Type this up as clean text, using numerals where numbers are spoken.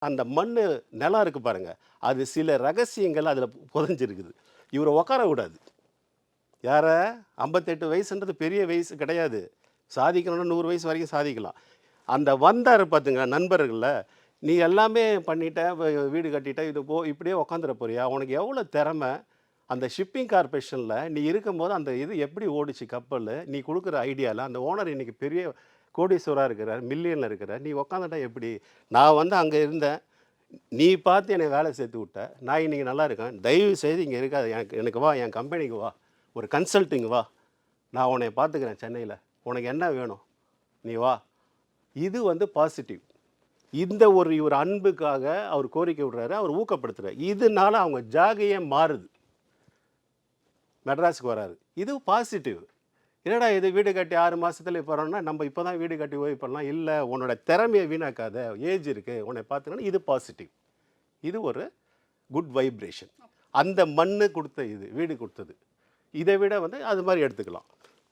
அந்த மண்ணு நிலம் இருக்கு பாருங்க, அது சில ரகசியங்கள் அதில புதைஞ்சிருக்குது. இவர உட்கார விடாது. யார 58 வயசுன்றது பெரிய வயசு கிடையாது. சாதிக்கணும்னா 100 வயசு வரைக்கும் சாதிக்கலாம். அந்த வந்தாரு பாத்துங்க நண்பர்கள்ல, "நீ எல்லாமே பண்ணிட்ட, வீடு கட்டிட்ட, இது இப்படியே உட்காந்துற போறியா? உனக்கு எவ்வளோ திறமை? அந்த ஷிப்பிங் கார்ப்பரேஷன்ல நீ இருக்கும்போது அந்த இது எப்படி ஓடுச்சு கப்பலு? நீ குடுக்குற ஐடியால அந்த ஓனர் இன்னைக்கு பெரிய கோடீஸ்வரரா இருக்கிறார், மில்லியன்ல இருக்கிறார். நீ உட்காந்துட்டா எப்படி? நான் வந்து அங்க இருந்தேன். நீ பார்த்து என்னை வேலை சேர்த்து விட்ட. நான் இன்னைக்கு நல்லா இருக்கேன். தயவு செய்து இங்க இருக்காத. எனக்கு எனக்கு வா, என் கம்பெனிக்கு வா. ஒரு கன்சல்டிங் வா. நான் உன்னைய பார்த்துக்கிறேன் சென்னையில. உனக்கு என்ன வேணும்? நீ வா." இது வந்து பாசிட்டிவ். இந்த ஒரு இவர் அன்புக்காக அவர் கோரிக்கை விடுறாரு. அவர் ஊக்கப்படுத்துறாரு. இதனால அவங்க ஜாகையே மாறுது. மெட்ராஸுக்கு வராரு. இது பாசிட்டிவ். என்னடா இது வீடு கட்டி 6 மாசத்துல போறோம்னா, நம்ம இப்போ தான் வீடு கட்டி ஓய்வு பண்ணலாம். இல்ல உன்னோட திறமைய வீணாக்காத. ஏஜ் இருக்கு. உன்னை பார்த்துக்கணும். இது பாசிட்டிவ். இது ஒரு குட் வைப்ரேஷன். அந்த மண்ணு குடுத்த இது, வீடு குடுத்தது. இதை விட வந்து அது மாரி எடுத்துக்கலாம்.